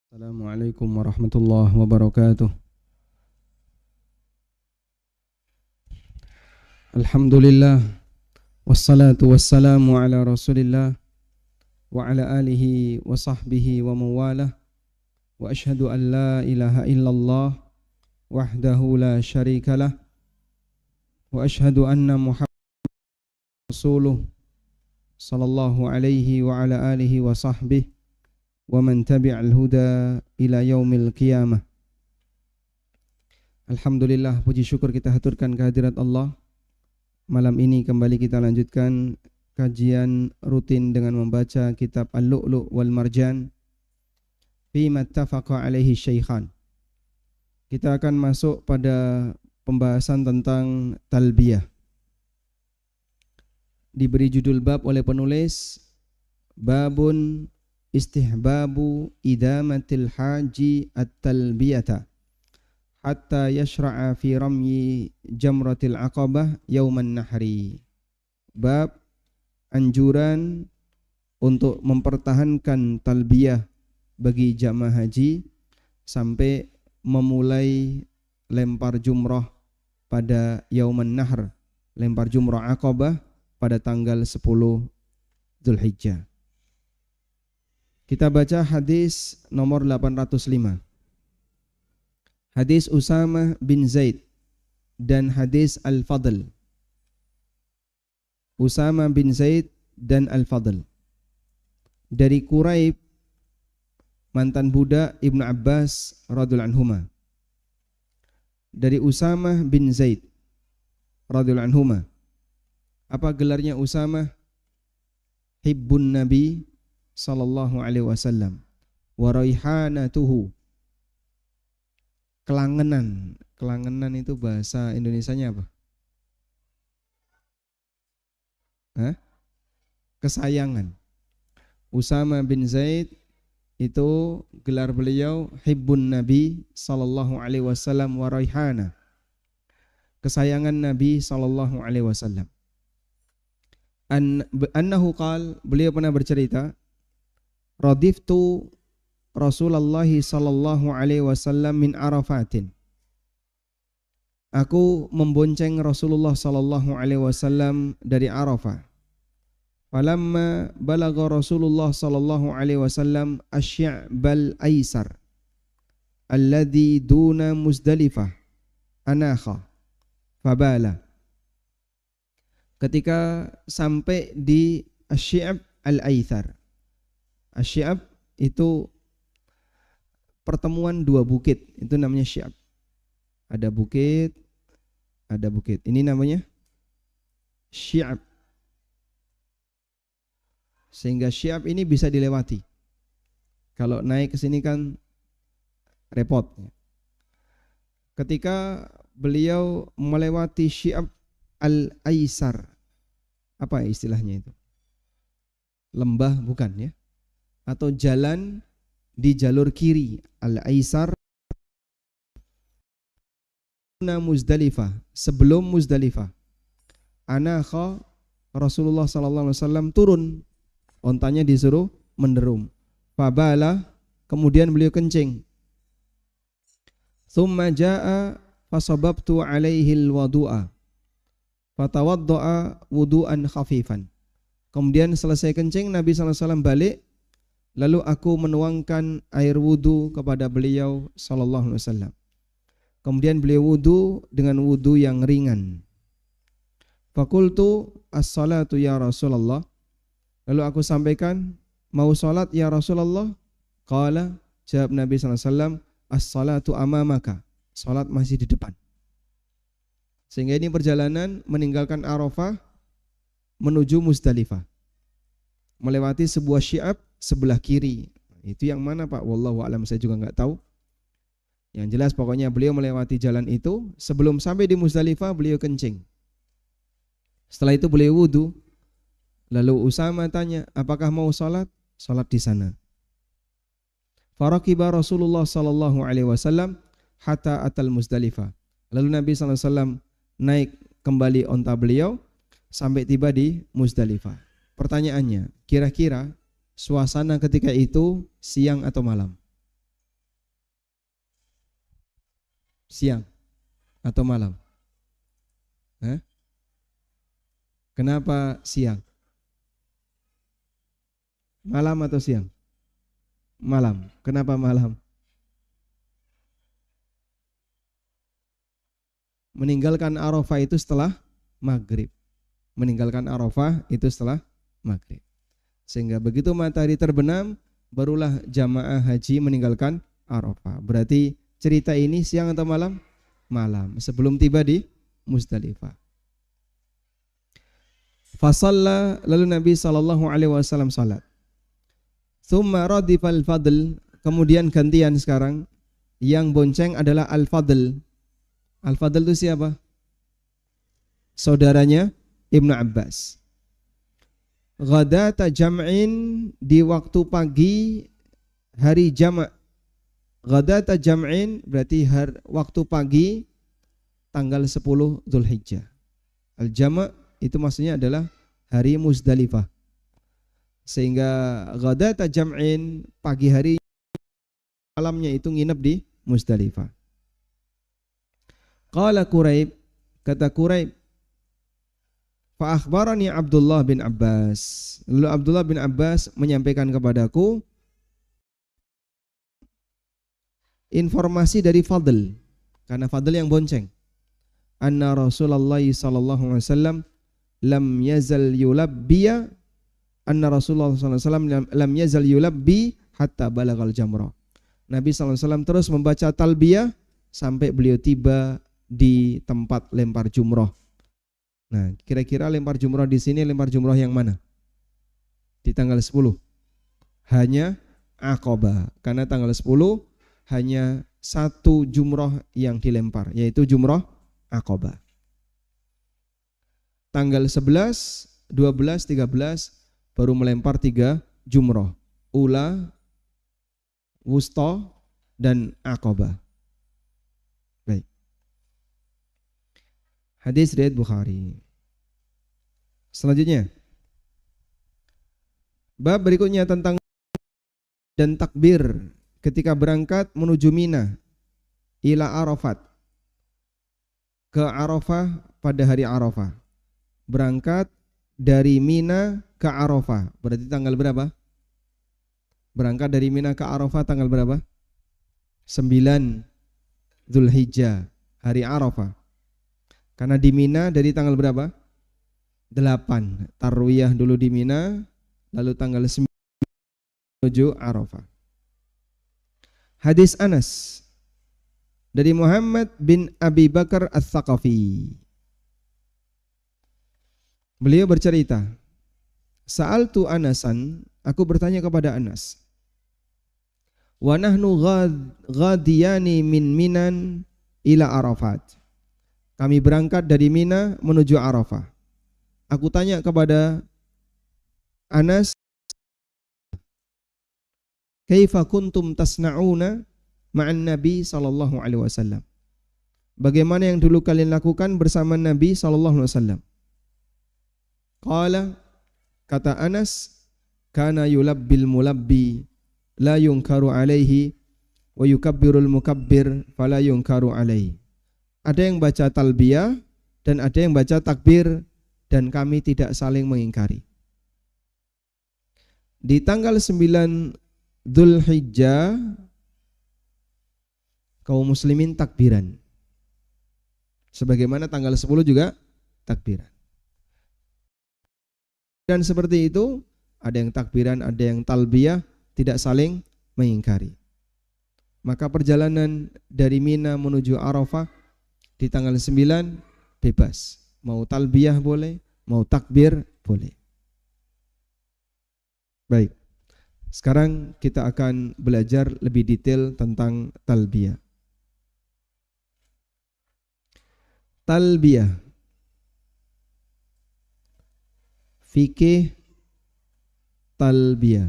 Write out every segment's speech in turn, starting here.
Assalamualaikum warahmatullahi wabarakatuh. Alhamdulillah wassalatu wassalamu ala Rasulillah wa ala alihi wa sahbihi wa mawalah wa ashhadu an la ilaha illallah wahdahu la syarikalah wa ashhadu anna Muhammadan rasuluh sallallahu alaihi wa ala alihi wa sahbihi wa man tabi'al huda ila yaumil qiyamah. Alhamdulillah, puji syukur kita haturkan kehadirat Allah. Malam ini kembali kita lanjutkan kajian rutin dengan membaca kitab Al-Lu'lu' wal Marjan fi mattafaqa alaihi syaikhan. Kita akan masuk pada pembahasan tentang talbiyah. Diberi judul bab oleh penulis, babun istihbabu idamatil haji at-talbiyata hatta yashra'a fi ramyi jamratil aqabah yauman nahri. Bab anjuran untuk mempertahankan talbiyah bagi jamaah haji sampai memulai lempar jumrah pada yauman nahr, lempar jumrah aqabah pada tanggal 10 Dzulhijjah. Kita baca hadis nomor 805. Hadis Usamah bin Zaid dan hadis Al-Fadl. Usamah bin Zaid dan Al-Fadl. Dari Quraib, mantan budak Ibnu Abbas radhiyallahu anhuma. Dari Usamah bin Zaid radhiyallahu anhuma. Apa gelarnya Usamah? Hibbun Nabi sallallahu alaihi wasallam wa raihanatuhu. Kelangenan. Kelangenan itu bahasa Indonesianya apa? Kesayangan. Usama bin Zaid itu gelar beliau hibbun Nabi sallallahu alaihi wasallam wa raihana. Kesayangan Nabi sallallahu alaihi wasallam. Annahu qal, beliau pernah bercerita, radiftu Rasulullah sallallahu alaihi wasallam min Arafatin. Aku membonceng Rasulullah sallallahu alaihi wasallam dari Arafah. Falamma balagha Rasulullah sallallahu alaihi wasallam asy-sya'bal aisar alladhi duna Muzdalifah anakha fabala. Ketika sampai di asy-sya'b al-aisar. Asy-sya'b itu pertemuan dua bukit, itu namanya sya'b. Ada bukit, ada bukit. Ini namanya sya'b. Sehingga sya'b ini bisa dilewati. Kalau naik ke sini kan repot. Ketika beliau melewati sya'b al-aisar, apa istilahnya itu? Lembah bukan ya? Atau jalan di jalur kiri, al-aisar, Muzdalifah, sebelum Muzdalifah. Anakha, Rasulullah sallallahu alaihi wasallam turun, ontanya disuruh menderum. Fabala, kemudian beliau kencing. Thumma jaa fasababtu alaihi al-wudu'a fatawadda'a wudu'an khafifan. Kemudian selesai kencing, Nabi sallallahu alaihi wasallam balik. Lalu aku menuangkan air wudu kepada beliau sallallahu alaihi wasallam. Kemudian beliau wudu dengan wudu yang ringan. Faqultu as-salatu ya Rasulullah. Lalu aku sampaikan, mau salat ya Rasulullah? Qala, jawab Nabi sallallahu alaihi wasallam, as-salatu amamaka. Salat masih di depan. Sehingga ini perjalanan meninggalkan Arafah menuju Muzdalifah. Melewati sebuah sya'ab sebelah kiri. Itu yang mana Pak? Wallahu a'lam, saya juga enggak tahu. Yang jelas pokoknya beliau melewati jalan itu. Sebelum sampai di Muzdalifah beliau kencing. Setelah itu beliau wudu. Lalu Usama tanya, apakah mau salat? Salat di sana. Faraqiba Rasulullah sallallahu alaihi wasallam hatta atal Muzdalifah. Lalu Nabi sallallahu alaihi wasallam naik kembali onta beliau sampai tiba di Muzdalifah. Pertanyaannya, kira-kira suasana ketika itu siang atau malam? Siang atau malam? Hah? Kenapa siang? Malam atau siang? Malam. Kenapa malam? Meninggalkan Arafah itu setelah maghrib. Meninggalkan Arafah itu setelah maghrib. Sehingga begitu matahari terbenam, barulah jamaah haji meninggalkan Arafah. Berarti cerita ini siang atau malam? Malam. Sebelum tiba di Muzdalifah. Fasalla, lalu Nabi SAW salat. Tsumma radifal fadl, kemudian gantian sekarang. Yang bonceng adalah Al-Fadl. Al-Fadl itu siapa? Saudaranya Ibnu Abbas. Ghadata jam'in, di waktu pagi hari jamak. Ghadata jam'in berarti waktu pagi tanggal 10 Dzulhijjah. Al-Jama' itu maksudnya adalah hari Muzdalifah. Sehingga ghadata jam'in, pagi hari, malamnya itu nginep di Muzdalifah. Qala Quraib, kata Quraib, fa akhbarani Abdullah bin Abbas. Lalu Abdullah bin Abbas menyampaikan kepadaku informasi dari Fadl, karena Fadl yang bonceng. Anna Rasulullah sallallahu alaihi wasallam lam yazal yulabbiya, anna Rasulullah sallallahu alaihi wasallam lam yazal yulabbi hatta balagal jamrah. Nabi sallallahu alaihi wasallam terus membaca talbiyah sampai beliau tiba di tempat lempar jumroh. Nah, kira-kira lempar jumroh di sini lempar jumroh yang mana? Di tanggal 10. Hanya Aqabah, karena tanggal 10 hanya satu jumroh yang dilempar, yaitu jumroh Aqabah. Tanggal 11, 12, 13 baru melempar 3 jumroh. Ula, Wusta, dan Aqabah. Baik. Hadis riwayat Bukhari. Selanjutnya, bab berikutnya tentang dan takbir ketika berangkat menuju Mina ila Arafat, ke Arafah pada hari Arafah. Berangkat dari Mina ke Arafah, berarti tanggal berapa? Berangkat dari Mina ke Arafah tanggal berapa? 9 Dzulhijjah, hari Arafah. Karena di Mina dari tanggal berapa? 8. Tarwiyah dulu di Mina, lalu tanggal 9 menuju Arafah. Hadis Anas dari Muhammad bin Abi Bakar Ats-Tsaqafi. Beliau bercerita, Sa'altu Anasan, aku bertanya kepada Anas. Wa nahnu ghadiyani min Minan ila Arafat. Kami berangkat dari Mina menuju Arafah. Aku tanya kepada Anas, kaifa kuntum tasna'una ma'an Nabi sallallahu alaihi wasallam? Bagaimana yang dulu kalian lakukan bersama Nabi sallallahu alaihi wasallam? Qala, kata Anas, kana yulabbil mulabbi la yunkaru alaihi wa yukabbirul mukabbir fala yunkaru alaihi. Ada yang baca talbiyah dan ada yang baca takbir dan kami tidak saling mengingkari. Di tanggal 9 Dzulhijjah kaum muslimin takbiran. Sebagaimana tanggal 10 juga takbiran. Dan seperti itu, ada yang takbiran, ada yang talbiyah, tidak saling mengingkari. Maka perjalanan dari Mina menuju Arafah di tanggal 9 bebas. Mau talbiyah boleh, mau takbir boleh. Baik. Sekarang kita akan belajar lebih detail tentang talbiyah. Talbiyah. Fikih talbiyah.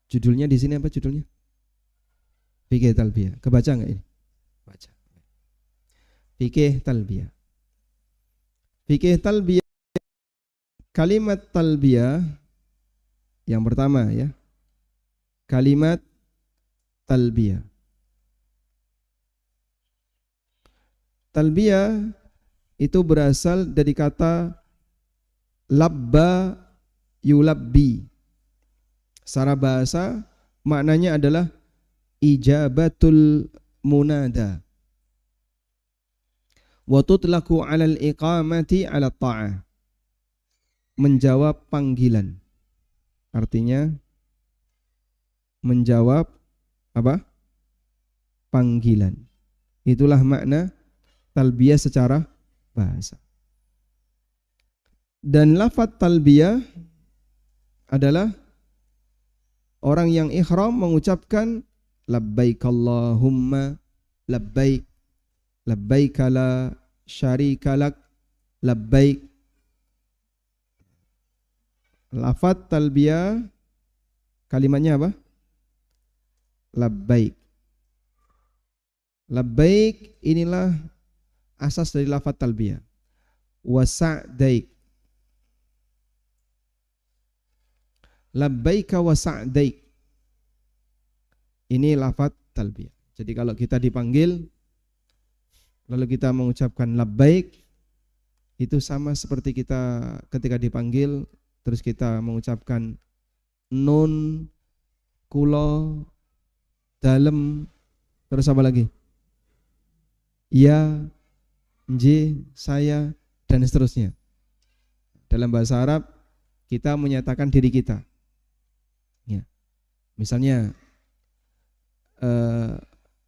Judulnya di sini apa judulnya? Fikih talbiyah. Kebaca enggak ini? Baca. Fikih talbiyah. Fikih talbiyah. Kalimat talbiyah yang pertama ya. Kalimat talbiyah. Talbiyah itu berasal dari kata labba yulabbi. Secara bahasa maknanya adalah ijabatul munada. Wa tutlaqu 'alal iqamati 'ala ta'ah. Menjawab panggilan. Artinya menjawab apa? Panggilan. Itulah makna talbiyah secara bahasa. Dan lafaz talbiyah adalah orang yang ihram mengucapkan labbaik Allahumma labbaik, labbaik la syarika lak, labbaik. Lafaz talbiyah kalimatnya apa? Labbaik. Labbaik inilah asas dari lafaz talbiyah. Wa sa'daik. Labbaika wa sa'daik. Ini lafaz talbiyah. Jadi kalau kita dipanggil lalu kita mengucapkan labbaik, itu sama seperti kita ketika dipanggil terus kita mengucapkan nun, kulo, dalem, terus apa lagi? Ya, nj, saya, dan seterusnya. Dalam bahasa Arab kita menyatakan diri kita. Ya. Misalnya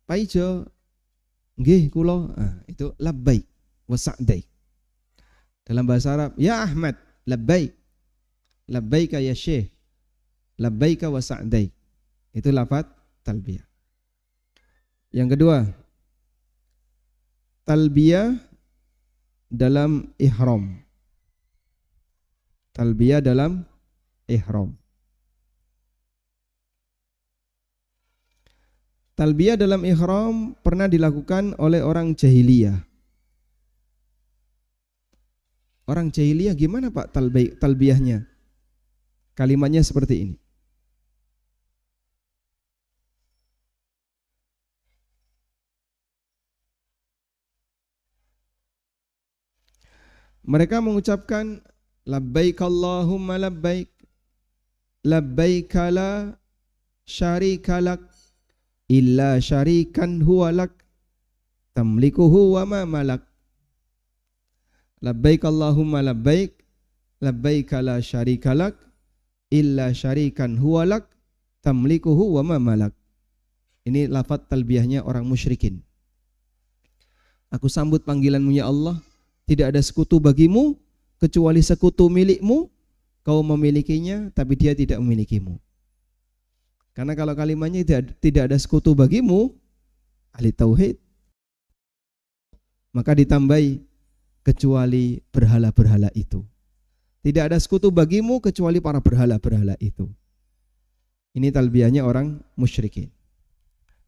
Pak Ijo, nggih kulo, itu labbaik wa sa'daik. Dalam bahasa Arab, ya Ahmad, labbaik. Labbaika ya Syekh, labbaika wa sa'daik. Itu lafaz talbiyah. Yang kedua, talbiyah dalam ihram. Talbiyah dalam ihram. Talbiyah dalam ihram pernah dilakukan oleh orang jahiliyah. Orang jahiliyah gimana Pak talbiyahnya? Kalimatnya seperti ini. Mereka mengucapkan labbaik Allahumma labbaik, labbaik la syarika lak, illa syarikan huwa lak, tamlikuhu wa ma malak. Labbaik Allahumma labbaik, labbaik la syarika lak, illa syarikan huwa lak, tamlikuhu wa ma malak. Ini lafaz talbiyahnya orang musyrikin. Aku sambut panggilanmu ya Allah, tidak ada sekutu bagimu kecuali sekutu milikmu, kau memilikinya tapi dia tidak memilikimu. Karena kalau kalimatnya tidak ada sekutu bagimu, ahli tauhid, maka ditambahi kecuali berhala-berhala itu. Tidak ada sekutu bagimu kecuali para berhala-berhala itu. Ini talbiyahnya orang musyrikin.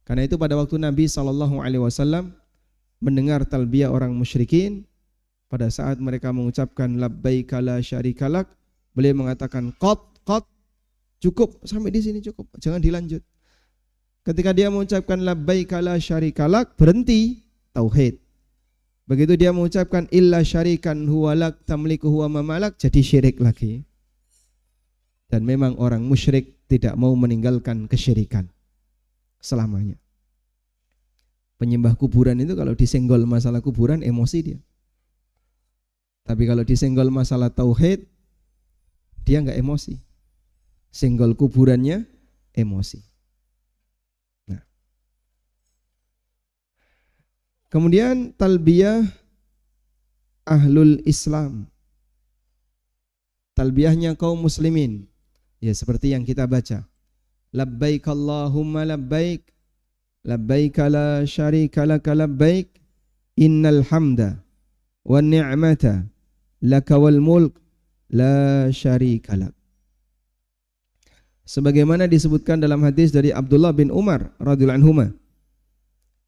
Karena itu pada waktu Nabi SAW mendengar talbiyah orang musyrikin, pada saat mereka mengucapkan labbaika la syarika lak, beliau mengatakan qat, cukup sampai di sini cukup, jangan dilanjut. Ketika dia mengucapkan labbaika la syarika lak, berhenti, tauhid. Begitu dia mengucapkan illa syarikan huwa lak tamliku huwa mamalak, jadi syirik lagi. Dan memang orang musyrik tidak mau meninggalkan kesyirikan selamanya. Penyembah kuburan itu kalau disenggol masalah kuburan emosi dia. Tapi kalau disenggol masalah tauhid, dia enggak emosi. Senggol kuburannya emosi. Nah. Kemudian talbiyah ahlul Islam. Talbiyahnya kaum muslimin. Ya seperti yang kita baca. Labbaik Allahumma labbaik, labbaik la syarika laka labbaik, innal hamda wan ni'mata laka wal mulk la syarika lak. Sebagaimana disebutkan dalam hadis dari Abdullah bin Umar radhiyallahu anhuma,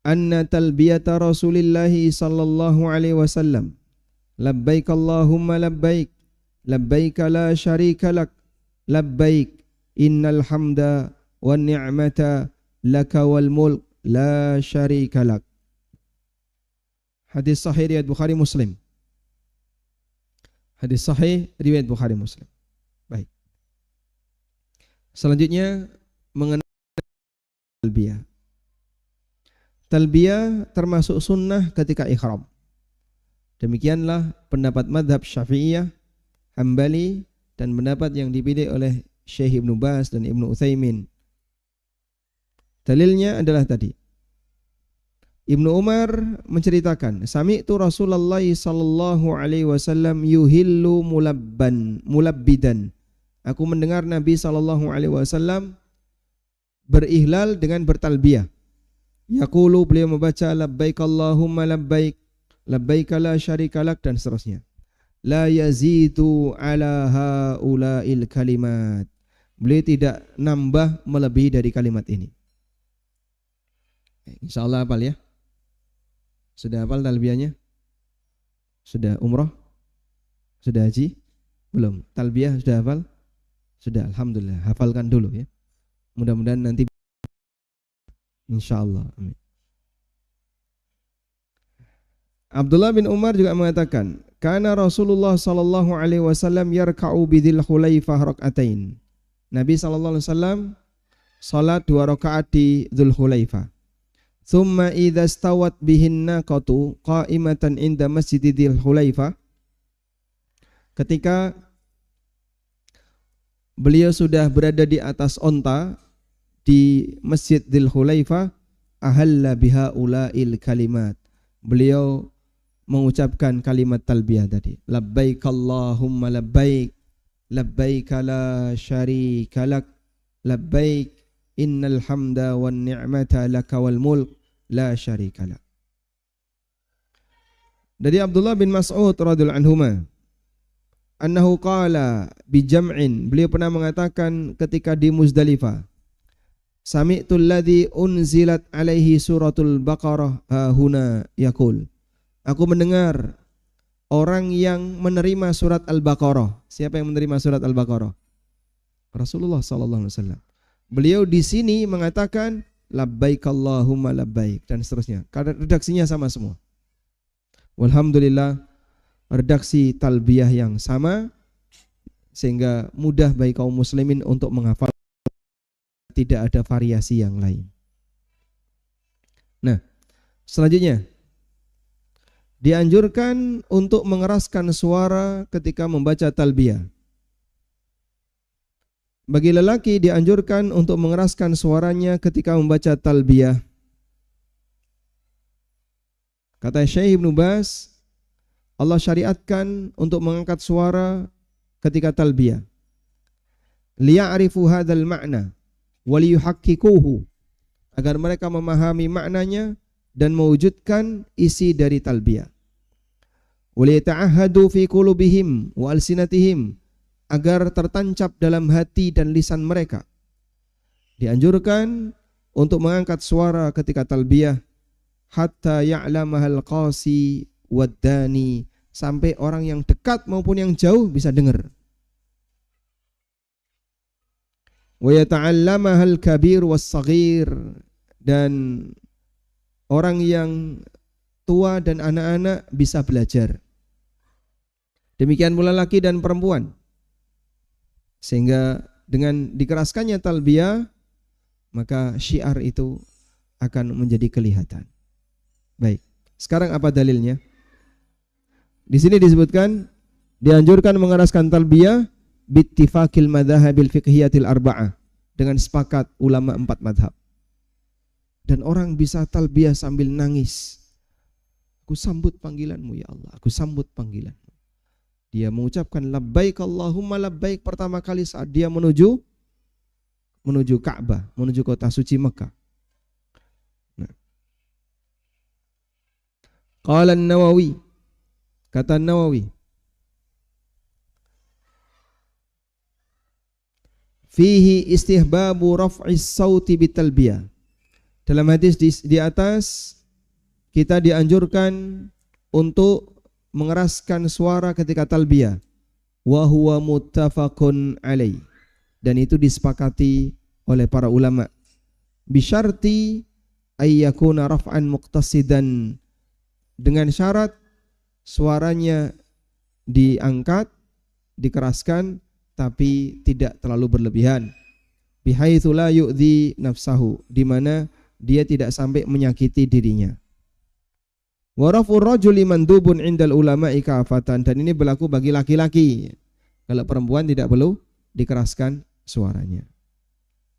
anna talbiyata Rasulillah sallallahu alaihi wasallam labbaik Allahumma labbaik, labbaik la syarika lak, labbaik innal hamda wan ni'mata laka wal mulk la syarika lak. Hadis sahih riwayat Bukhari Muslim. Hadis sahih riwayat Bukhari Muslim. Baik. Selanjutnya mengenai talbiyah. Talbiyah termasuk sunnah ketika ihram. Demikianlah pendapat madhab Syafi'iyah, Hambali, dan pendapat yang dipilih oleh Syekh Ibnu Baz dan Ibnu Utsaimin. Dalilnya adalah tadi. Ibnu Umar menceritakan, sami'tu Rasulullah sallallahu alaihi wasallam yuhillu mulabbidan. Aku mendengar Nabi sallallahu alaihi wasallam berihlal dengan bertalbiyah. Yaqulu, beliau membaca labbaik Allahumma labbaik, labbaik la syarika lak, dan seterusnya. La yazidu ala haula'il kalimat. Beliau tidak nambah melebihi dari kalimat ini. Insyaallah hafal ya. Sudah hafal talbiyahnya? Sudah umrah? Sudah haji? Belum. Talbiyah sudah hafal? Sudah, alhamdulillah. Hafalkan dulu ya. Mudah-mudahan nanti insyaallah. Amin. Abdullah bin Umar juga mengatakan, kana Rasulullah sallallahu alaihi wasallam yarka'u bidil Khulaifah rak'atain. Nabi sallallahu alaihi wasallam salat 2 rakaat di Dzul Khulaifah. Thumma idza stawat bihin naqatu qa'imatan inda Masjidil Khulaifah. Ketika beliau sudah berada di atas onta di Masjid Dzul Khulaifah, ahalla biha ulail kalimat. Beliau mengucapkan kalimat talbiyah tadi. Labbaik Allahumma labbaik, labbaik la syarika lak, labbaik innal hamda wan ni'mata laka wal mulk la syarika lak. Dari Abdullah bin Mas'ud radhiyallahu anhuma, annahu qala bi jam'in, beliau pernah mengatakan ketika di Muzdalifah, sami'tul ladzi unzilat alaihi suratul Baqarah huna yaqul. Aku mendengar orang yang menerima surat Al-Baqarah. Siapa yang menerima surat Al-Baqarah? Rasulullah sallallahu alaihi wasallam. Beliau di sini mengatakan labbaik Allahumma labbaik, dan seterusnya. Karena redaksinya sama semua. Walhamdulillah, redaksi talbiyah yang sama sehingga mudah bagi kaum muslimin untuk menghafal, tidak ada variasi yang lain. Nah, selanjutnya dianjurkan untuk mengeraskan suara ketika membaca talbiyah. Bagi lelaki dianjurkan untuk mengeraskan suaranya ketika membaca talbiyah. Kata Syekh Ibnu Baz, Allah syariatkan untuk mengangkat suara ketika talbiyah. Liya'rifu hadzal ma'na wa liyuhaqqiquhu, agar mereka memahami maknanya dan mewujudkan isi dari talbiyah. Wa liyata'ahhadu fi qulubihim wa alsinatihim, agar tertancap dalam hati dan lisan mereka. Dianjurkan untuk mengangkat suara ketika talbiyah hatta ya'lamahal qasi waddani, sampai orang yang dekat maupun yang jauh bisa dengar. Wa yata'allamahal kabir was-saghir, dan orang yang tua dan anak-anak bisa belajar. Demikian pula laki dan perempuan. Sehingga dengan dikeraskannya talbiyah, maka syiar itu akan menjadi kelihatan. Baik, sekarang apa dalilnya? Di sini disebutkan dianjurkan mengeraskan talbiyah bittifaqil madhahabil fiqhiyatil arba'ah, dengan sepakat ulama 4 madhab. Dan orang bisa talbiyah sambil nangis. Aku sambut panggilanmu ya Allah, aku sambut panggilanmu. Dia mengucapkan labbaik Allahumma labbaik pertama kali saat dia menuju Ka'bah, menuju kota suci Mekah. Nah. Qala an-Nawawi, kata Nawawi, fihi istihbabu raf'is sauti bitalbiyah. Dalam hadis di atas kita dianjurkan untuk mengeraskan suara ketika talbiyah. Wa huwa muttafaqun alaih, dan itu disepakati oleh para ulama. Bisyarti ayyakuna raf'an muqtasidan, dengan syarat suaranya diangkat, dikeraskan, tapi tidak terlalu berlebihan. Bihaitsu la yu'dhi nafsahu, di mana dia tidak sampai menyakiti dirinya. Wa raf'ur rajuli mandubun 'indal ulama'i kafatan, dan ini berlaku bagi laki-laki. Kalau perempuan tidak perlu dikeraskan suaranya.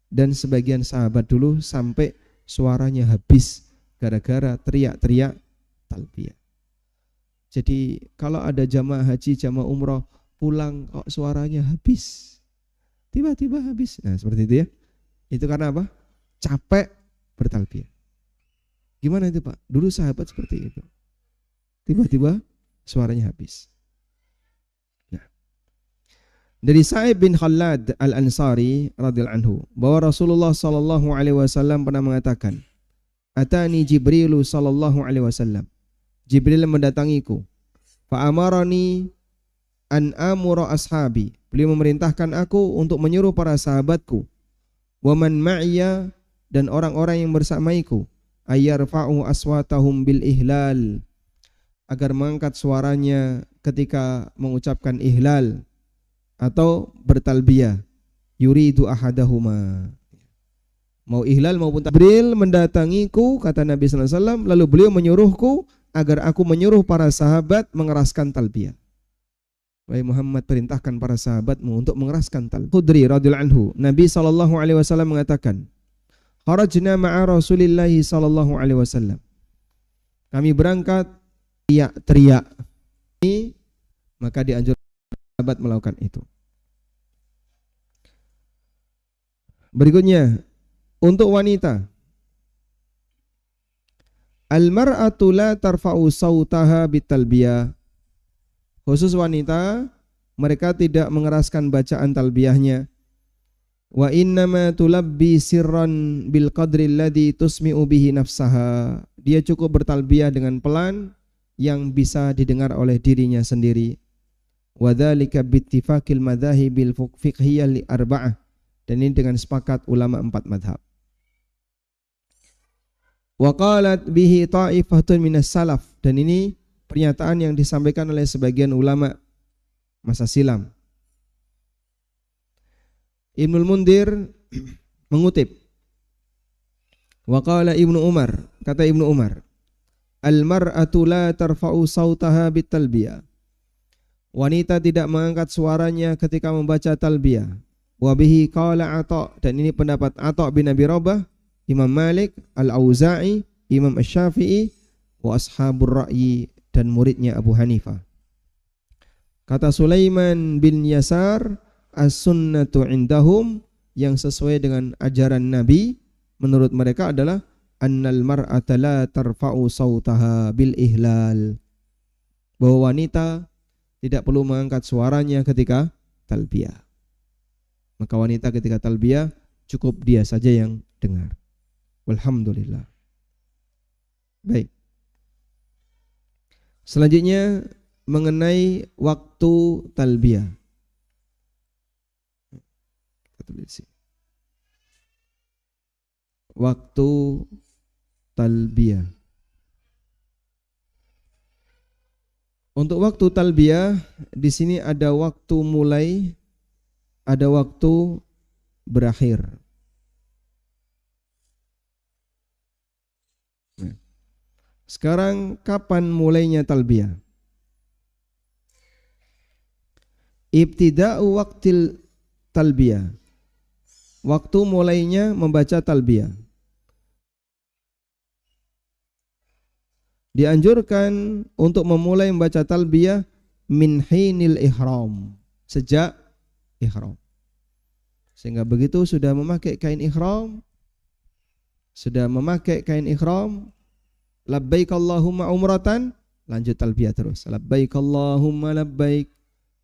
Dan sebagian sahabat dulu sampai suaranya habis gara-gara teriak-teriak talbiyah. Jadi kalau ada jamaah haji, jamaah umroh pulang kok suaranya habis, tiba-tiba habis. Nah seperti itu ya. Itu karena apa? Capek bertalbiyah. Gimana itu Pak? Dulu sahabat seperti itu. Tiba-tiba suaranya habis. Nah, dari Sa'ib bin Khalad Al-Ansari radhiyallahu anhu bahwa Rasulullah sallallahu alaihi wasallam pernah mengatakan, "Atani Jibrilu sallallahu alaihi wasallam." Jibril mendatangiku. Fa amarani an amura ashabi. Beliau memerintahkan aku untuk menyuruh para sahabatku, wa man ma'iya, dan orang-orang yang bersamaiku, ayyarfa'u aswatahum bil ihlal, agar mengangkat suaranya ketika mengucapkan ihlal atau bertalbiyah. Yuridu ahadahuma, mau ihlal maupun Jibril mendatangiku, kata Nabi sallallahu alaihi wasallam, lalu beliau menyuruhku agar aku menyuruh para sahabat mengeraskan talbiyah. Wahai Muhammad, perintahkan para sahabatmu untuk mengeraskan talbiyah. Khudri radhiyallahu anhu, Nabi sallallahu alaihi wasallam mengatakan, "Kharajna ma'a Rasulillah sallallahu alaihi wasallam." Kami berangkat teriak-teriak. Maka dianjurkan sahabat melakukan itu. Berikutnya, untuk wanita, al-mar'atu la tarfa'u sautaha bitalbiyah. Khusus wanita, mereka tidak mengeraskan bacaan talbiyahnya. Wa innama tulabbi sirran bil qadri alladhi tusmi'u bihi nafsaha. Dia cukup bertalbiyah dengan pelan yang bisa didengar oleh dirinya sendiri. Wa dzalika bittifaqil madzahibil fiqhiyyah li arba'ah. Dan ini dengan sepakat ulama 4 mazhab. Wa qalat bihi ta'ifatun minas salaf, dan ini pernyataan yang disampaikan oleh sebagian ulama masa silam. Ibnul Mundir mengutip, wa qala Ibnu Umar, kata Ibnu Umar, al-mar'atu la tarfa'u sautaha bitalbiyah. Wanita tidak mengangkat suaranya ketika membaca talbiyah. Wa bihi qala Atha, dan ini pendapat Atha bin Abi Rabah, Imam Malik, Al-Auza'i, Imam Asy-Syafi'i, wa ashabur ra'yi, dan muridnya Abu Hanifah. Kata Sulaiman bin Yasar, as-sunnatu indahum, yang sesuai dengan ajaran Nabi menurut mereka adalah annal mar'ata la tarfa'u sautaha bil ihlal, bahwa wanita tidak perlu mengangkat suaranya ketika talbiyah. Maka wanita ketika talbiyah cukup dia saja yang dengar. Walhamdulillah. Baik. Selanjutnya mengenai waktu talbiyah. Waktu talbiyah. Untuk waktu talbiyah di sini ada waktu mulai, ada waktu berakhir. Sekarang kapan mulainya talbiyah? Ibtida'u waqtil talbiyah. Waktu mulainya membaca talbiyah. Dianjurkan untuk memulai membaca talbiyah min hinil ihram, sejak ihram. Sehingga begitu sudah memakai kain ihram, labbaik Allahumma umratan, lanjut talbiyah terus. Labbaik Allahumma labbaik,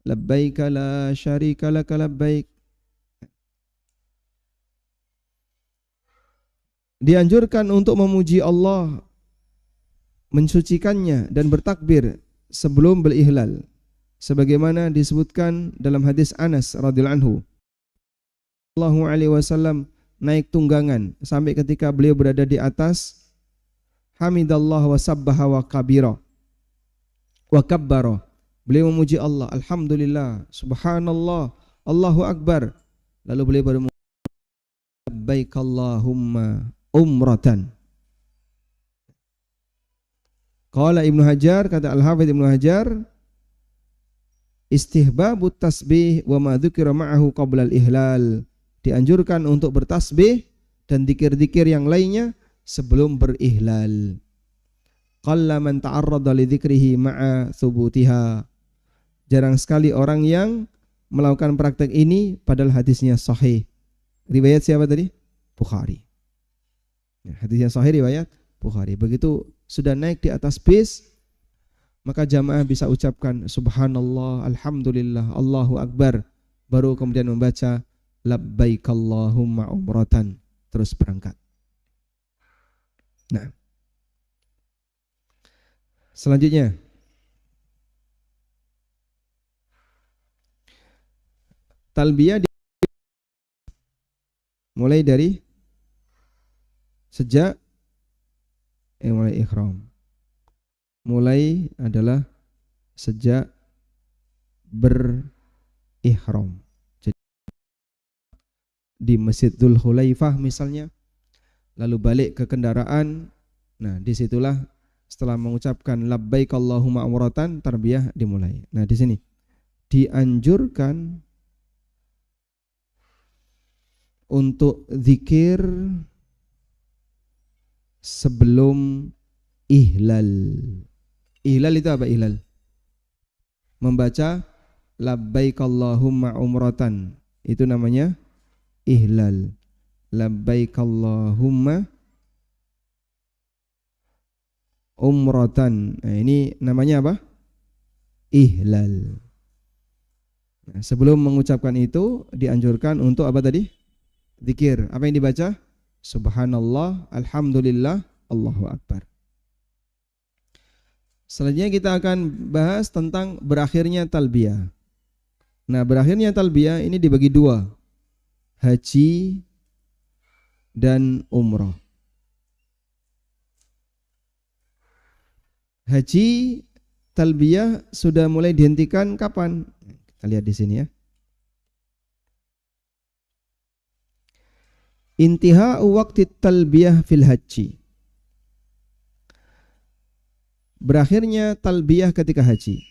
labbaik la syarika laka labbaik. Dianjurkan untuk memuji Allah, mensucikannya dan bertakbir sebelum berihlal, sebagaimana disebutkan dalam hadis Anas radhiyallahu anhu. Sallallahu alaihi wasallam naik tunggangan sampai ketika beliau berada di atas, hamidallah wa sabbaha wa kabira, wa kabbara. Beliau memuji Allah, alhamdulillah, subhanallah, Allahu akbar. Lalu beliau baru labbaik Allahumma umratan. Qala Ibnu Hajar, kata Al-Hafidz Ibnu Hajar, istihbabut tasbih wa ma dzukira ma'ahu qabla al-ihlal. Dianjurkan untuk bertasbih dan zikir-zikir yang lainnya sebelum berihlal. Qalla man ta'arrada li dzikrihi ma'a thubutiha. Jarang sekali orang yang melakukan praktek ini padahal hadisnya sahih. Riwayat siapa tadi? Bukhari. Hadisnya sahih riwayat Bukhari. Begitu sudah naik di atas bis, maka jamaah bisa ucapkan subhanallah, alhamdulillah, Allahu akbar, baru kemudian membaca labbaik Allahumma umratan, terus berangkat. Nah, selanjutnya talbiyah mulai dari sejak mulai ihram. Mulai adalah sejak berihram. Jadi di Masjid Dzul Khulaifah misalnya, lalu balik ke kendaraan. Nah, disitulah setelah mengucapkan labbaik Allahumma umratan, tarbiyah dimulai. Nah, di sini dianjurkan untuk zikir sebelum ihlal. Ihlal itu apa ihlal? Membaca labbaik Allahumma umratan, itu namanya ihlal. Labbaik Allahumma umratan. Nah, ini namanya apa? Ihlal. Nah, sebelum mengucapkan itu dianjurkan untuk apa tadi? Zikir. Apa yang dibaca? Subhanallah, alhamdulillah, Allahu akbar. Selanjutnya kita akan bahas tentang berakhirnya talbiyah. Nah, berakhirnya talbiyah ini dibagi dua, haji dan umrah. Haji talbiyah sudah mulai dihentikan kapan? Kita lihat di sini ya. Intihau waqti talbiyah fil haji. Berakhirnya talbiyah ketika haji.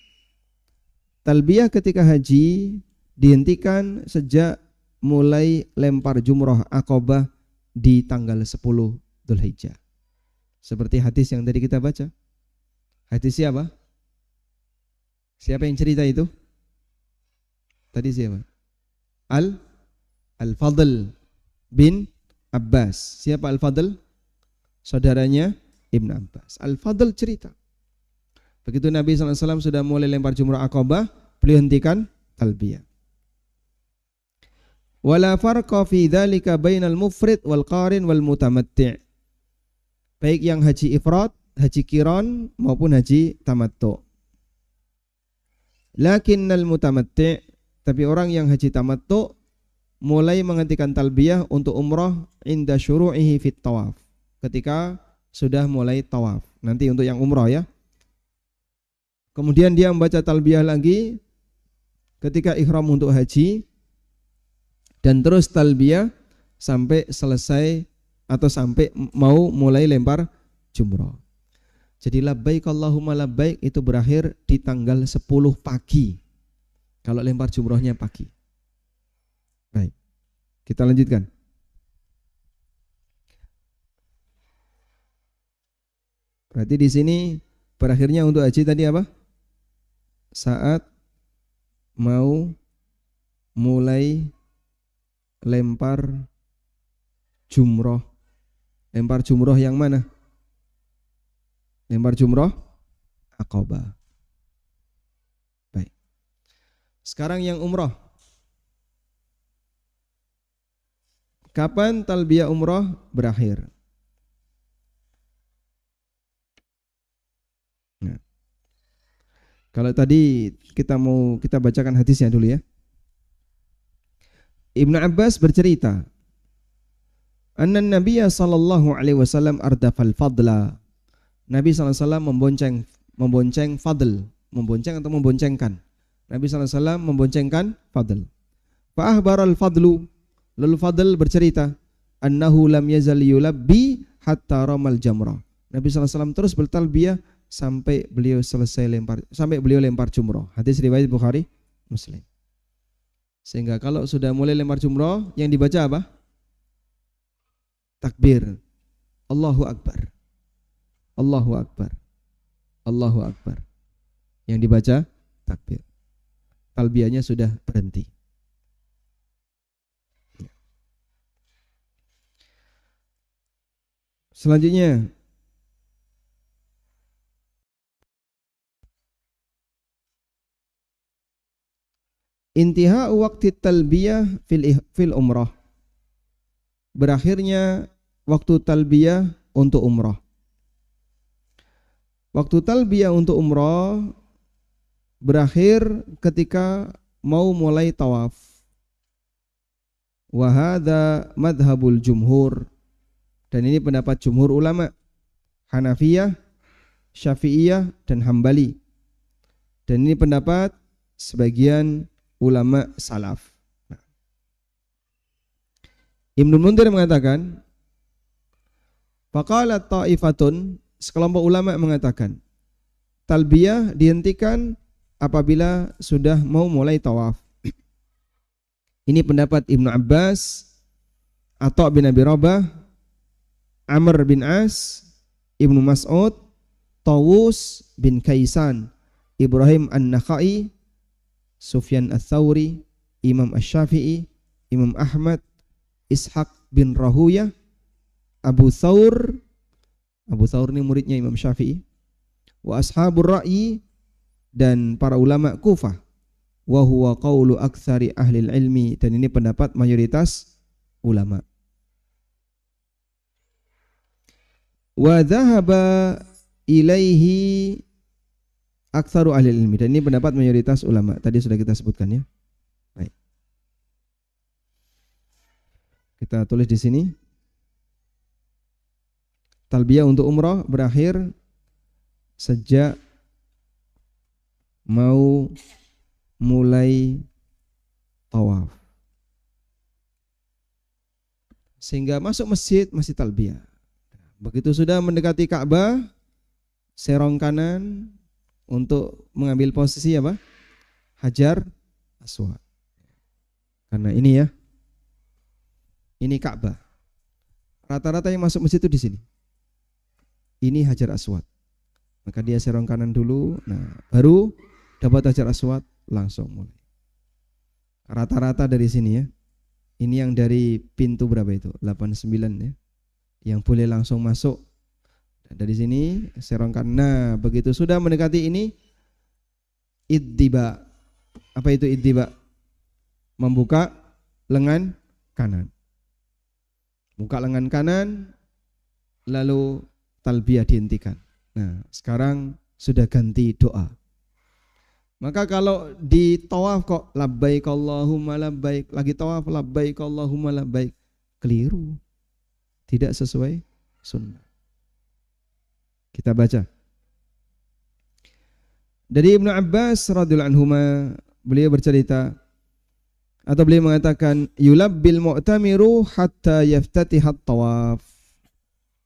Talbiyah ketika haji dihentikan sejak mulai lempar jumrah Aqabah di tanggal 10 Dzulhijjah. Seperti hadis yang tadi kita baca. Hadis siapa? Siapa yang cerita itu? Tadi siapa? Al-Fadl bin Abbas. Siapa Al-Fadl? Saudaranya Ibn Abbas. Al-Fadl cerita. Begitu Nabi SAW sudah mulai lempar jumrah Aqabah, beliau hentikan talbiyah. Wala farqa fi dzalika bainal mufrid wal qarin wal mutamatti'. Baik yang haji ifrad, haji qiran maupun haji tamattu'. Lakinnal mutamatti', tapi orang yang haji tamattu' mulai menghentikan talbiyah untuk umrah inda syuru'ihi fit tawaf. Ketika sudah mulai tawaf. Nanti untuk yang umrah ya. Kemudian dia membaca talbiyah lagi ketika ihram untuk haji dan terus talbiyah sampai selesai atau sampai mau mulai lempar jumrah. Jadi labbaik Allahumma labbaik itu berakhir di tanggal 10 pagi. Kalau lempar jumrahnya pagi. Baik. Kita lanjutkan. Berarti di sini berakhirnya untuk haji tadi apa? Saat mau mulai lempar jumroh. Lempar jumroh yang mana? Lempar jumroh Aqabah. Baik. Sekarang yang umroh. Kapan talbiyah umroh berakhir? Nah. Kalau tadi kita bacakan hadisnya dulu ya. Ibnu Abbas bercerita, anna Nabiya sallallahu alaihi wasallam ardafal fadla. Nabi sallallahu alaihi wasallam membonceng Fadl. membonceng atau memboncengkan. Nabi SAW memboncengkan Fadl. Fa akhbaral Fadlu, lalu Fadl bercerita, annahu lam yazal yulabbi hatta ramal jamrah. Nabi SAW terus bertalbiyah sampai beliau lempar jumrah. Hadis riwayat Bukhari Muslim. Sehingga kalau sudah mulai lempar jumrah, yang dibaca apa? Takbir. Allahu Akbar. Allahu Akbar. Allahu Akbar. Yang dibaca takbir. Talbiyahnya sudah berhenti. Selanjutnya, intihau waqti talbiyah fil umrah. Berakhirnya waktu talbiyah untuk umrah. Waktu talbiyah untuk umrah berakhir ketika mau mulai tawaf. Wa hadza madhhabul jumhur. Dan ini pendapat jumhur ulama, Hanafiyah, Syafi'iyah, dan Hambali. Dan ini pendapat sebagian ulama salaf. Ibnu Munzir mengatakan, faqala ta'ifatun, sekelompok ulama mengatakan, talbiyah dihentikan apabila sudah mau mulai tawaf. Ini pendapat Ibnu Abbas, Atha bin Abi Rabah, Amr bin As, Ibnu Mas'ud, Tawus bin Kaisan, Ibrahim An-Nakhai, Sufyan Ats-Tsauri, Imam Asy-Syafi'i, Imam Ahmad, Ishaq bin Rahuyah, Abu Thawr ini muridnya Imam Syafi'i, wa ashabur ra'yi, dan para ulama Kufah, wa huwa qaulu aktsari ahli ilmi, dan ini pendapat mayoritas ulama. Wa dhahaba ilaihi aktsaru ahli ilmi, dan ini pendapat mayoritas ulama. Tadi sudah kita sebutkan ya. Baik. Kita tulis di sini. Talbiyah untuk umrah berakhir sejak mau mulai tawaf. Sehingga masuk masjid masih talbiyah. Begitu sudah mendekati Ka'bah, serong kanan untuk mengambil posisi apa? Hajar Aswad. Karena ini ya, ini Ka'bah. Rata-rata yang masuk masjid itu di sini. Ini Hajar Aswad. Maka dia serong kanan dulu, nah baru dapat Hajar Aswad, langsung mulai. Rata-rata dari sini ya. Ini yang dari pintu berapa itu? 89 ya. Yang boleh langsung masuk. Dan dari sini serongkan. Nah, begitu sudah mendekati ini, iddiba. Apa itu iddiba? Membuka lengan kanan. Buka lengan kanan, lalu talbiyah dihentikan. Nah, sekarang sudah ganti doa. Maka kalau di tawaf kok labbaik Allahumma labbaik, lagi tawaf labbaik Allahumma labbaik, keliru. Tidak sesuai sunnah. Kita baca. Dari Ibnu Abbas radhiyallahu anhuma, beliau bercerita atau beliau mengatakan, yulabbil mu'tamiru hatta yaftatihat tawaf.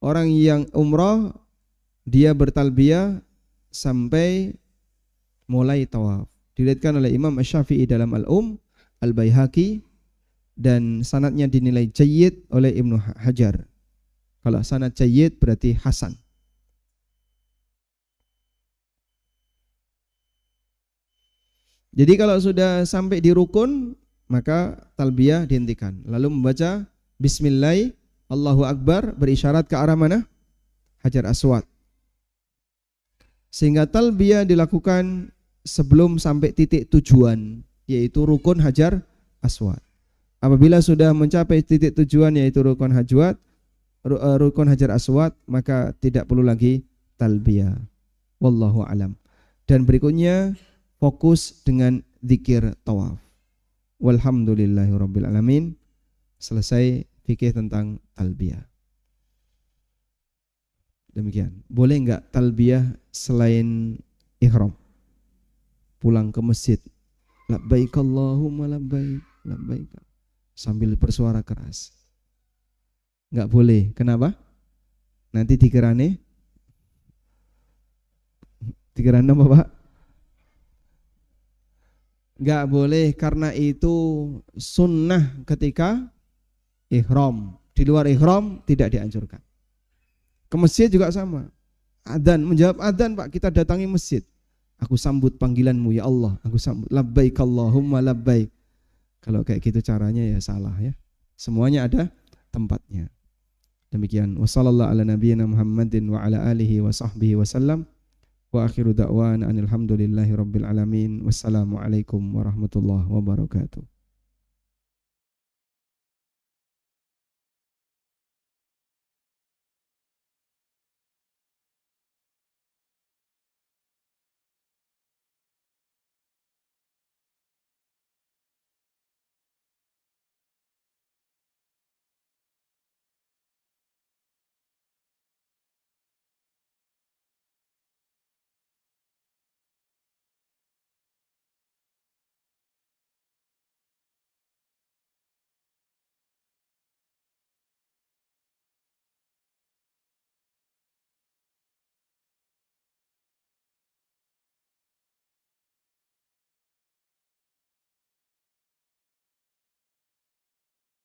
Orang yang umrah dia bertalbiyah sampai mulai tawaf. Diriwayatkan oleh Imam Asy-Syafi'i dalam Al-Baihaqi, dan sanadnya dinilai jayyid oleh Ibnu Hajar. Kalau sanad jayyid berarti hasan. Jadi kalau sudah sampai di rukun, maka talbiyah dihentikan. Lalu membaca bismillah, Allahu Akbar, berisyarat ke arah mana? Hajar Aswad. Sehingga talbiyah dilakukan sebelum sampai titik tujuan, yaitu rukun Hajar Aswad. Apabila sudah mencapai titik tujuan, yaitu rukun Hajar Aswad, maka tidak perlu lagi talbiyah. Wallahu alam. Dan berikutnya fokus dengan zikir tawaf. Walhamdulillahirabbil alamin. Selesai fikih tentang talbiyah. Demikian. Boleh enggak talbiyah selain ihram? pulang ke masjid, labbaik Allahumma labbaik, labbaik, sambil bersuara keras. Enggak boleh. Kenapa? Nanti dikirane apa Pak? Enggak boleh, karena itu sunnah ketika ihram. Di luar ihram tidak dianjurkan. Ke masjid juga sama. Adzan, menjawab adzan Pak, kita datangi masjid. Aku sambut panggilanmu ya Allah, aku sambut labbaik Allahumma labbaik. Kalau kayak gitu caranya ya salah ya. Semuanya ada tempatnya. Demikian. Wassallallahu ala nabiyyina Muhammadin wa ala alihi wa sahbihi wasallam. Wa akhiru da'wana anil hamdulillahi rabbil alamin. Wassalamualaikum warahmatullahi wabarakatuh.